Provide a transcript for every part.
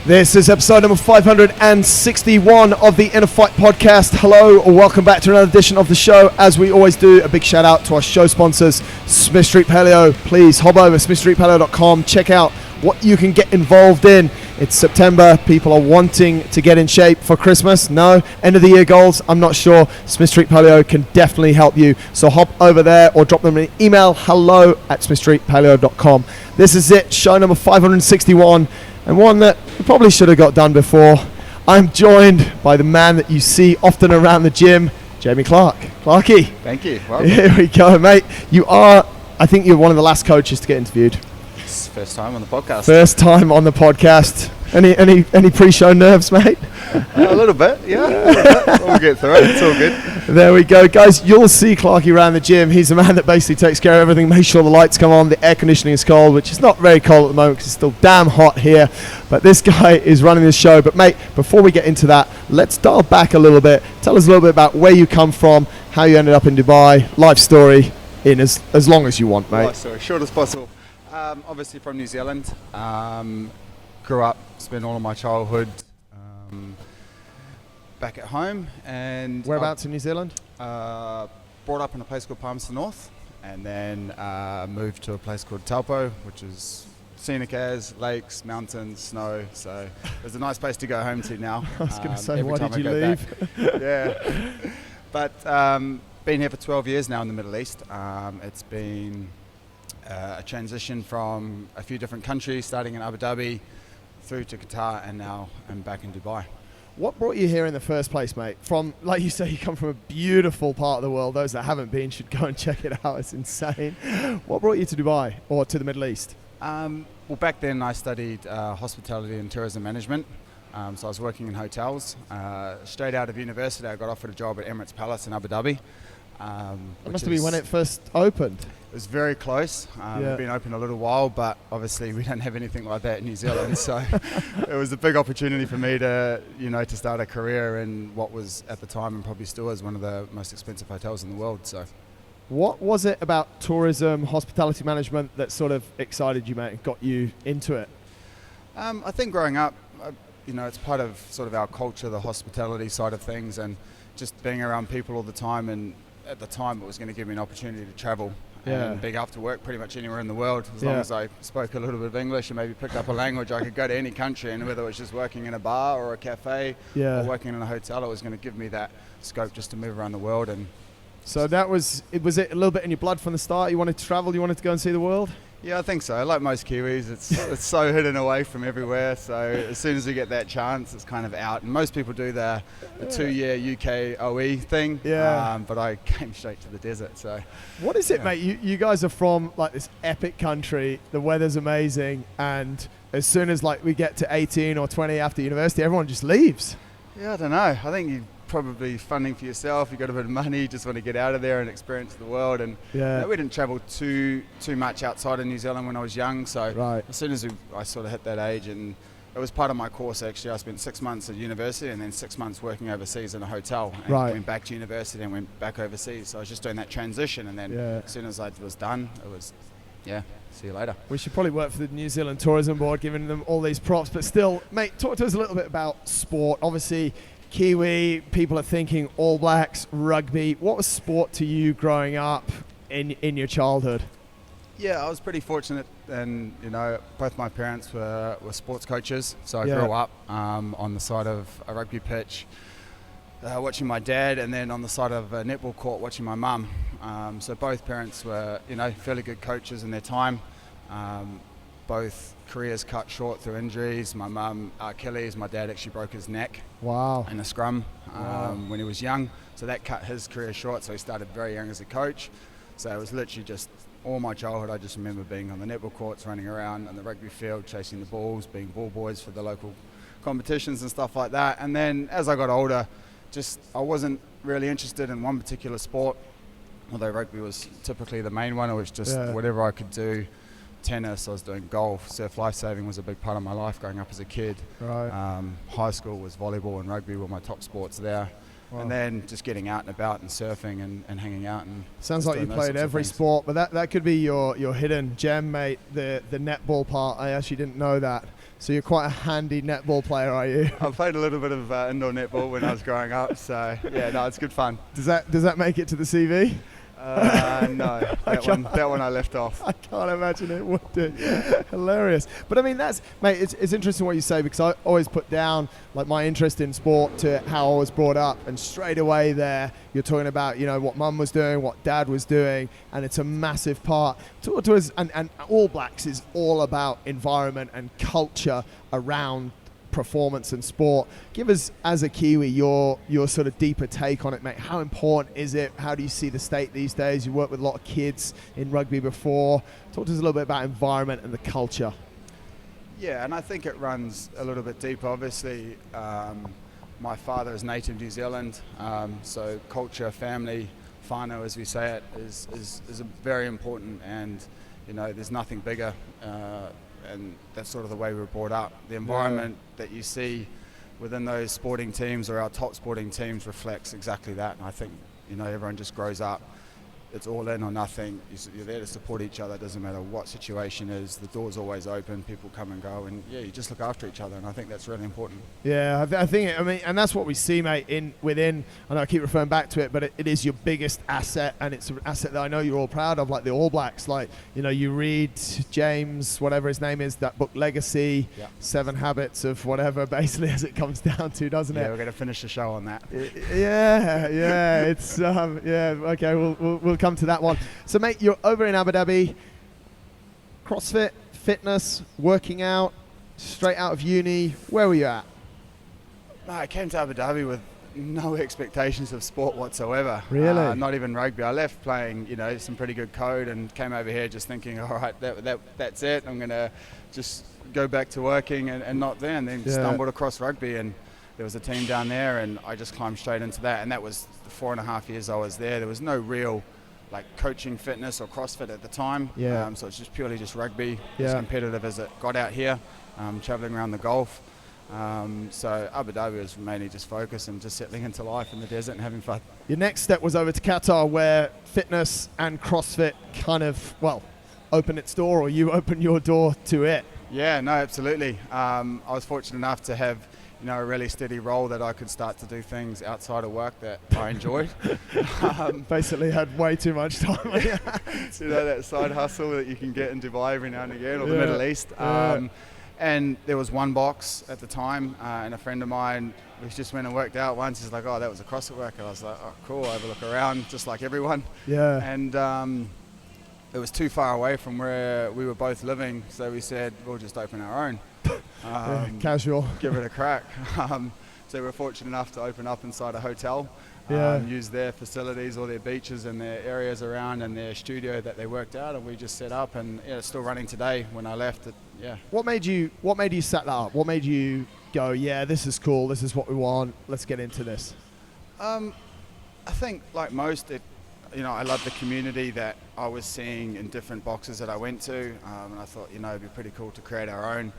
This is episode number 561 of the InnerFight podcast. Hello, or welcome back to another edition of the show. As we always do, a big shout out to our show sponsors, Smith Street Paleo. Please hop over smithstreetpaleo.com, check out what you can get involved in. It's September, people are wanting to get in shape for Christmas. No, end of the year goals, I'm not sure. Smith Street Paleo can definitely help you. So hop over there or drop them an email, hello@smithstreetpaleo.com. This is it, show number 561. And one that we probably should have got done before. I'm joined by the man that you see often around the gym, Jamie Clarke. Clarkie. Thank you. Welcome. Here we go, mate. I think you're one of the last coaches to get interviewed. It's first time on the podcast. First time on the podcast. Any pre-show nerves, mate? A little bit, yeah. We'll get through it. It's all good. There we go, guys. You'll see Clarkie around the gym. He's the man that basically takes care of everything, makes sure the lights come on, the air conditioning is cold, which is not very cold at the moment because it's still damn hot here. But this guy is running the show. But mate, before we get into that, let's dial back a little bit. Tell us a little bit about where you come from, how you ended up in Dubai, life story in as long as you want, mate. Life story, short as possible. Obviously from New Zealand. Grew up, spent all of my childhood back at home. And whereabouts in New Zealand? Brought up in a place called Palmerston North, and then moved to a place called Taupo, which is scenic as lakes, mountains, snow. So it's a nice place to go home to now. I was going to say, why did you leave? Yeah, but been here for 12 years now in the Middle East. It's been a transition from a few different countries, starting in Abu Dhabi, through to Qatar, and now I'm back in Dubai. What brought you here in the first place, mate? From, like you say, you come from a beautiful part of the world. Those that haven't been should go and check it out. It's insane. What brought you to Dubai or to the Middle East? Well, back then I studied hospitality and tourism management. So I was working in hotels. Straight out of university, I got offered a job at Emirates Palace in Abu Dhabi. It must have been when it first opened. It was very close. It's been open a little while, but obviously we don't have anything like that in New Zealand. So it was a big opportunity for me to, to start a career in what was at the time and probably still is one of the most expensive hotels in the world. So, what was it about tourism, hospitality management that sort of excited you, mate, and got you into it? I think growing up, it's part of sort of our culture, the hospitality side of things, and just being around people all the time. And at the time, it was going to give me an opportunity to travel and be able to work pretty much anywhere in the world. As long as I spoke a little bit of English and maybe picked up a language, I could go to any country, and whether it was just working in a bar or a cafe or working in a hotel, it was going to give me that scope just to move around the world. And so that was it a little bit in your blood from the start? You wanted to travel, you wanted to go and see the world? Yeah, I think so. Like most Kiwis, it's so hidden away from everywhere. So as soon as we get that chance, it's kind of out. And most people do the 2-year UK OE thing. Yeah. But I came straight to the desert. So what is it, mate? You guys are from like this epic country. The weather's amazing, and as soon as like we get to 18 or 20 after university, everyone just leaves. Yeah, I don't know. I think you probably funding for yourself. You got a bit of money, just want to get out of there and experience the world. And we didn't travel too much outside of New Zealand when I was young. So as soon as I sort of hit that age, and it was part of my course actually. I spent 6 months at university and then 6 months working overseas in a hotel. And went back to university and went back overseas. So I was just doing that transition, and then as soon as I was done, it was see you later. We should probably work for the New Zealand Tourism Board, giving them all these props. But still, mate, talk to us a little bit about sport. Obviously, Kiwi, people are thinking All Blacks, rugby. What was sport to you growing up in your childhood? Yeah, I was pretty fortunate, and both my parents were sports coaches, so I grew up on the side of a rugby pitch, watching my dad, and then on the side of a netball court watching my mum. So both parents were fairly good coaches in their time. Both careers cut short through injuries. My mum, Achilles, my dad actually broke his neck in a scrum when he was young. So that cut his career short, so he started very young as a coach. So it was literally just all my childhood. I just remember being on the netball courts, running around on the rugby field, chasing the balls, being ball boys for the local competitions and stuff like that. And then as I got older, I wasn't really interested in one particular sport, although rugby was typically the main one. It was just whatever I could do. Tennis, I was doing golf, surf lifesaving was a big part of my life growing up as a kid. High school was volleyball and rugby were my top sports there. And then just getting out and about and surfing and hanging out. And sounds like you played every sport, but that could be your hidden gem, mate, the netball part. I actually didn't know that. So you're quite a handy netball player, are you? I played a little bit of indoor netball when I was growing up, so yeah, no, it's good fun. Does that make it to the CV? No, that one I left off. I can't imagine it would do. Yeah. Hilarious. But I mean, it's interesting what you say, because I always put down like my interest in sport to how I was brought up, and straight away there you're talking about, you know, what mum was doing, what dad was doing, and it's a massive part to us. And All Blacks is all about environment and culture around performance and sport. Give us, as a Kiwi, your sort of deeper take on it, mate. How important is it? How do you see the state these days? You worked with a lot of kids in rugby before. Talk to us a little bit about environment and the culture. Yeah, and I think it runs a little bit deep. Obviously, my father is native New Zealand, so culture, family, whānau as we say it, is very important, and you know, there's nothing bigger. And that's sort of the way we were brought up. The environment that you see within those sporting teams, or our top sporting teams, reflects exactly that. And I think, you know, everyone just grows up. It's all in or nothing. You're there to support each other. It doesn't matter what situation is. The door's always open. People come and go, and yeah, you just look after each other. And I think that's really important. Yeah, I think. I mean, and that's what we see, mate. Within. I know I keep referring back to it, but it is your biggest asset, and it's an asset that I know you're all proud of. Like the All Blacks. Like, you know, you read James, whatever his name is, that book Legacy, 7 Habits of whatever, basically, as it comes down to, doesn't it? Yeah, we're going to finish the show on that. Yeah. It's okay. We'll come to that one. So, mate, you're over in Abu Dhabi. CrossFit, fitness, working out, straight out of uni. Where were you at? I came to Abu Dhabi with no expectations of sport whatsoever. Really? Not even rugby. I left playing, you know, some pretty good code, and came over here just thinking, all right, that's it. I'm going to just go back to working and not there. And then stumbled across rugby, and there was a team down there, and I just climbed straight into that. And that was the 4.5 years I was there. There was no real like coaching fitness or CrossFit at the time. So it's just purely just rugby, as competitive as it got out here, traveling around the Gulf. So Abu Dhabi was mainly just focus and just settling into life in the desert and having fun. Your next step was over to Qatar, where fitness and CrossFit kind of, well, opened its door, or you opened your door to it. Yeah, no, absolutely. I was fortunate enough to have, you know, a really steady role that I could start to do things outside of work that I enjoyed. Basically had way too much time. You know, that side hustle that you can get in Dubai every now and again, or the Middle East. And there was one box at the time, and a friend of mine, we just went and worked out once. He's like, oh, that was a CrossFit worker. I was like, oh, cool. I have a look around, just like everyone. Yeah. And it was too far away from where we were both living, so we said, we'll just open our own. Casual. Give it a crack. So we were fortunate enough to open up inside a hotel, use their facilities or their beaches and their areas around, and their studio that they worked out, and we just set up, and it's still running today. When I left it, What made you set that up? What made you go, yeah, this is cool, this is what we want, let's get into this? I think like most, you know, I love the community that I was seeing in different boxes that I went to, and I thought, you know, it'd be pretty cool to create our own.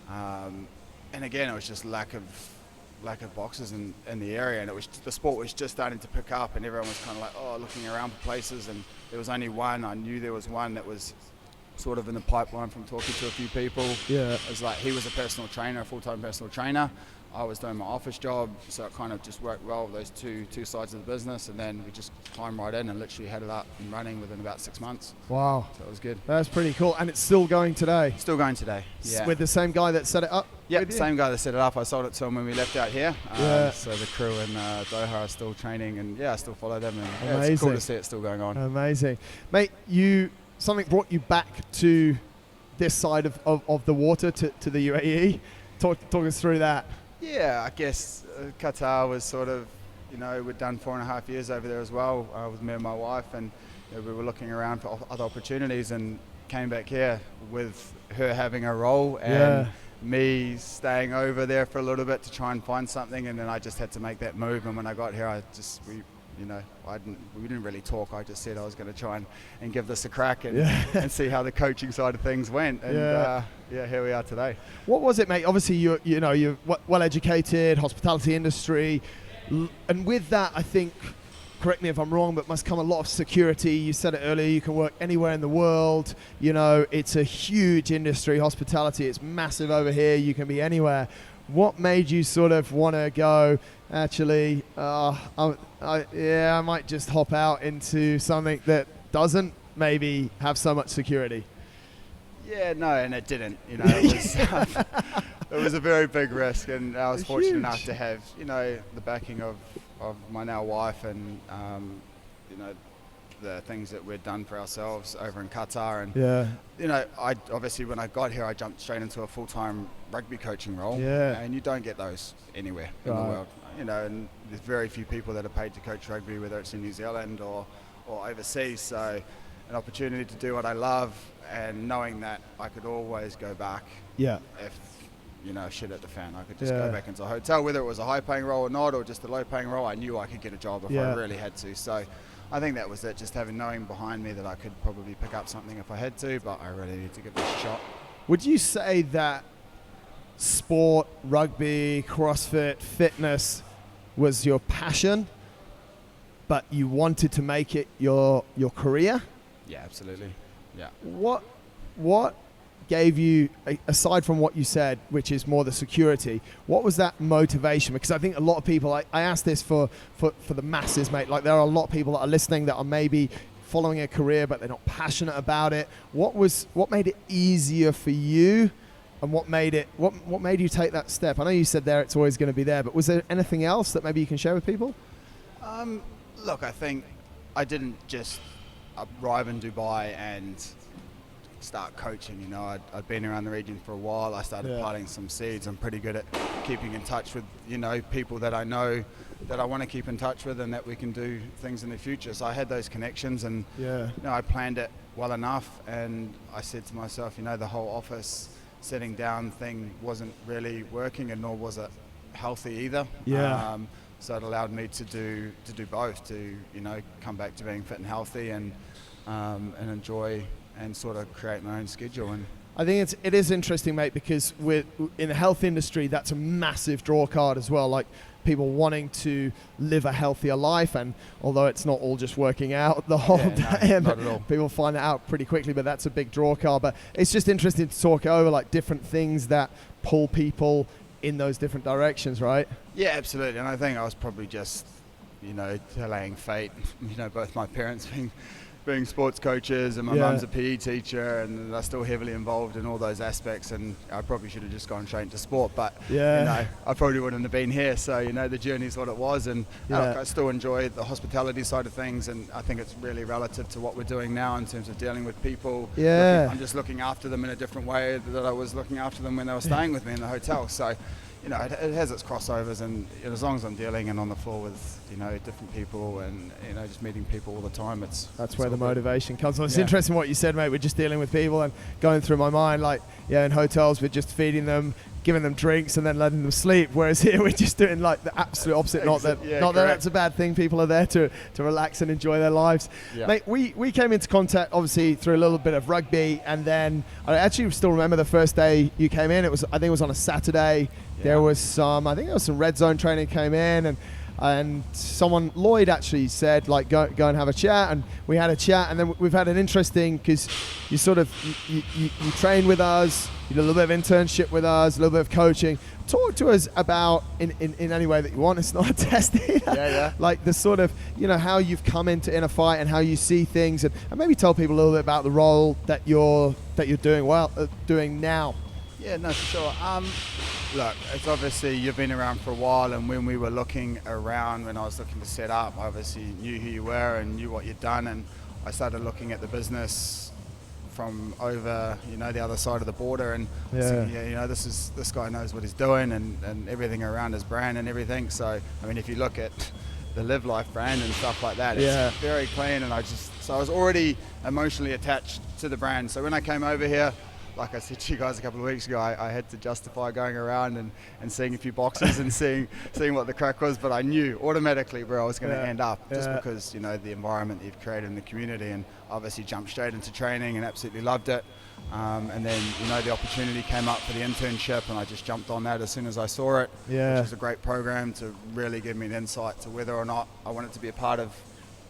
And again, it was just lack of boxes in the area, and the sport was just starting to pick up, and everyone was kind of like, looking around for places, and there was only one. I knew there was one that was sort of in the pipeline from talking to a few people. It was like, he was a personal trainer, a full-time personal trainer. I was doing my office job, so it kind of just worked well with those two sides of the business, and then we just climbed right in and literally had it up and running within about 6 months. Wow. So it was good. That's pretty cool. And it's still going today? Still going today, yeah. With the same guy that set it up? Yep, same guy that set it up. I sold it to him when we left out here. So the crew in Doha are still training, and I still follow them, and it's cool to see it still going on. Amazing. Mate, something brought you back to this side of the water, to the UAE. Talk us through that. Yeah, I guess Qatar was sort of, you know, we'd done 4.5 years over there as well with me and my wife, and you know, we were looking around for other opportunities, and came back here with her having a role and me staying over there for a little bit to try and find something, and then I just had to make that move. And when I got here, we didn't really talk. I just said I was going to try and give this a crack and see how the coaching side of things went. And here we are today. What was it, mate? Obviously, you're well educated, hospitality industry, and with that, I think correct me if I'm wrong, but must come a lot of security. You said it earlier, you can work anywhere in the world. You know, it's a huge industry, hospitality. It's massive over here. You can be anywhere. What made you sort of want to go, actually, I might just hop out into something that doesn't maybe have so much security? Yeah, no, and it didn't. You know, it was a very big risk, and I was fortunate enough to have, you know, the backing of my now wife, and you know, the things that we'd done for ourselves over in Qatar, and you know, I obviously when I got here, I jumped straight into a full-time rugby coaching role, and you don't get those anywhere in the world, you know, and there's very few people that are paid to coach rugby, whether it's in New Zealand or overseas. So an opportunity to do what I love, and knowing that I could always go back if, you know, shit hit the fan. I could just go back into a hotel, whether it was a high-paying role or not, or just a low-paying role. I knew I could get a job if I really had to. So I think that was it, just knowing behind me that I could probably pick up something if I had to, but I really need to give this a shot. Would you say that sport, rugby, CrossFit, fitness was your passion, but you wanted to make it your career? Yeah, absolutely. Yeah. What gave you, aside from what you said, which is more the security, what was that motivation? Because I think a lot of people, I asked this for the masses, mate, like there are a lot of people that are listening that are maybe following a career but they're not passionate about it. What made it easier for you, and what made you take that step? I know you said there it's always going to be there, but was there anything else that maybe you can share with people? Look, I think I didn't just arrive in Dubai and start coaching. You know, I'd been around the region for a while. I started planting some seeds. I'm pretty good at keeping in touch with, you know, people that I know that I want to keep in touch with, and that we can do things in the future. So I had those connections, and you know, I planned it well enough, and I said to myself, you know, the whole office sitting down thing wasn't really working, and nor was it healthy either. So it allowed me to do both, to, you know, come back to being fit and healthy, and enjoy and sort of create my own schedule. And I think it is interesting, mate, because in the health industry, that's a massive draw card as well. Like people wanting to live a healthier life, and although it's not all just working out the whole day, and not at all. People find that out pretty quickly, but that's a big draw card. But it's just interesting to talk over like different things that pull people in those different directions, right? Yeah, absolutely. And I think I was probably just, you know, delaying fate. You know, both my parents being sports coaches, and my mum's a PE teacher, and they're still heavily involved in all those aspects, and I probably should have just gone straight into sport, but you know, I probably wouldn't have been here. So, you know, the journey's what it was, and I still enjoy the hospitality side of things, and I think it's really relative to what we're doing now in terms of dealing with people. I'm just looking after them in a different way that I was looking after them when they were staying with me in the hotel. So, you know, it has its crossovers, and you know, as long as I'm dealing and on the floor with, you know, different people, and, you know, just meeting people all the time, that's where the motivation comes from. It's interesting what you said, mate. We're just dealing with people, and going through my mind, like, in hotels we're just feeding them, giving them drinks, and then letting them sleep, whereas here we're just doing like the absolute opposite. Not that that's a bad thing. People are there to relax and enjoy their lives. Mate, we came into contact obviously through a little bit of rugby, and then I actually still remember the first day you came in. I think it was on a Saturday. There was some red zone training came in, and someone, Lloyd, actually said, like, go and have a chat, and we had a chat, and then we've had an interesting, because you sort of you train with us, you did a little bit of internship with us, a little bit of coaching. Talk to us about, in any way that you want, it's not a test either, like the sort of, you know, how you've come into InnerFight and how you see things, and maybe tell people a little bit about the role that you're doing now. Yeah, no, for sure. Look, it's obviously you've been around for a while, and when we were looking around, when I was looking to set up, I obviously knew who you were and knew what you'd done, and I started looking at the business from over, you know, the other side of the border, and thinking, you know, this guy knows what he's doing, and everything around his brand and everything. So, I mean, if you look at the Live Life brand and stuff like that, it's very clean, and I was already emotionally attached to the brand. So when I came over here, like I said to you guys a couple of weeks ago, I had to justify going around and seeing a few boxes and seeing what the crack was, but I knew automatically where I was going to end up, just because, you know, the environment you've created in the community, and obviously jumped straight into training and absolutely loved it. And then, you know, the opportunity came up for the internship, and I just jumped on that as soon as I saw it, which is a great program to really give me an insight to whether or not I wanted to be a part of,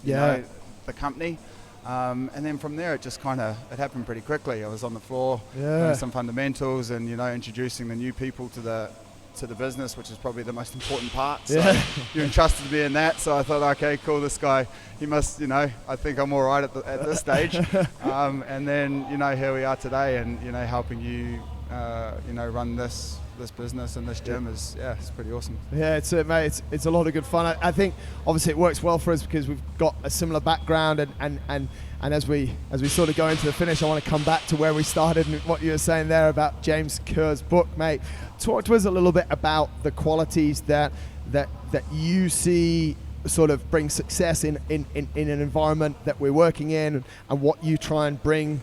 you know, the company. And then from there, it just it happened pretty quickly. I was on the floor doing some fundamentals and, you know, introducing the new people to the business, which is probably the most important part. So you entrusted me in that. So I thought, okay, cool, this guy, he must, you know, I think I'm all right at this stage. And then, you know, here we are today, and, you know, helping you, you know, run this business and this gym is, it's pretty awesome. Yeah, it's mate. It's a lot of good fun. I think obviously it works well for us because we've got a similar background, and as we sort of go into the finish, I want to come back to where we started and what you were saying there about James Kerr's book, mate. Talk to us a little bit about the qualities that you see sort of bring success in an environment that we're working in, and what you try and bring,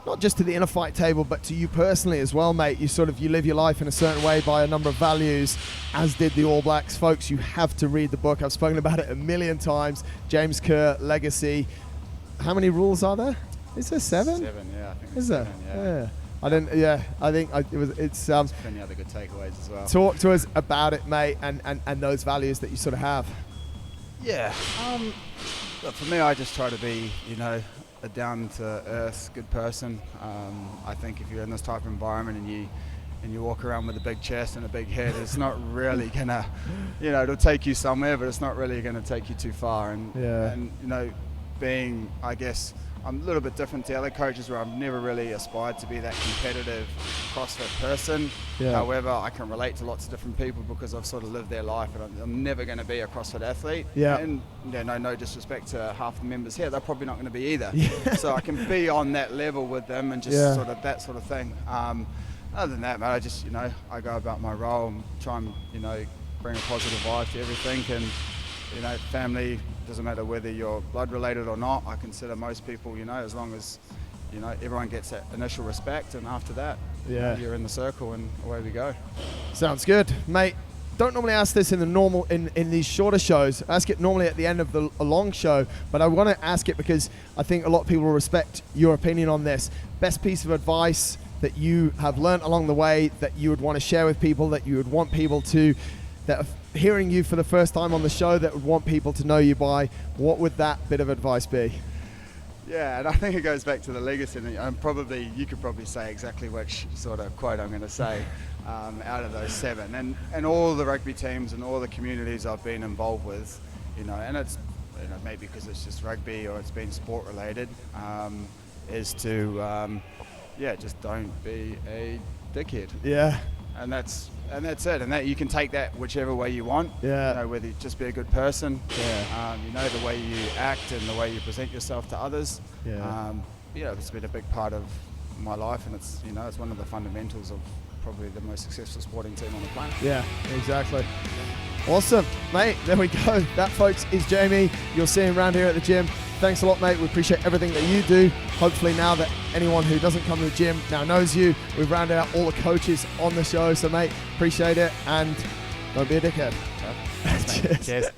not just to the InnerFight table, but to you personally as well, mate. You live your life in a certain way by a number of values, as did the All Blacks. Folks, you have to read the book. I've spoken about it a million times. James Kerr, Legacy. How many rules are there? Is there 7? 7, yeah. I think is there? 7, yeah. I didn't. Yeah, I think it's. Plenty other good takeaways as well. Talk to us about it, mate, and those values that you sort of have. Yeah. Look, for me, I just try to be, you know, a down-to-earth good person. I think if you're in this type of environment and you walk around with a big chest and a big head, it's not really gonna, you know, it'll take you somewhere, but it's not really gonna take you too far. And you know, being, I guess, I'm a little bit different to other coaches where I've never really aspired to be that competitive CrossFit person. However, I can relate to lots of different people because I've sort of lived their life, and I'm never going to be a CrossFit athlete. And you know, no disrespect to half the members here, they're probably not going to be either. So I can be on that level with them and just sort of that sort of thing. Other than that, mate, I just, you know, I go about my role and try and, you know, bring a positive vibe to everything. And, you know, family, doesn't matter whether you're blood related or not. I consider most people, you know, as long as, you know, everyone gets that initial respect, and after that, you're in the circle and away we go. Sounds good, mate. Don't normally ask this in these shorter shows. I ask it normally at the end of a long show, but I want to ask it because I think a lot of people will respect your opinion on this. Best piece of advice that you have learned along the way that you would want to share with people, that you would want people to, that are hearing you for the first time on the show, that would want people to know you by, what would that bit of advice be? Yeah, and I think it goes back to the legacy, and you could probably say exactly which sort of quote I'm going to say out of those 7, and all the rugby teams and all the communities I've been involved with, you know, and it's, you know, maybe because it's just rugby or it's been sport related, is to just don't be a dickhead. And that's it, and that you can take that whichever way you want. You know, whether you just be a good person, you know, the way you act and the way you present yourself to others. You know, it's been a big part of my life, and it's, you know, it's one of the fundamentals of probably the most successful sporting team on the planet. Yeah, exactly. Awesome, mate. There we go. That, folks, is Jamie. You'll see him around here at the gym. Thanks a lot, mate. We appreciate everything that you do. Hopefully now that anyone who doesn't come to the gym now knows you. We've rounded out all the coaches on the show. So, mate, appreciate it. And don't be a dickhead. Cheers.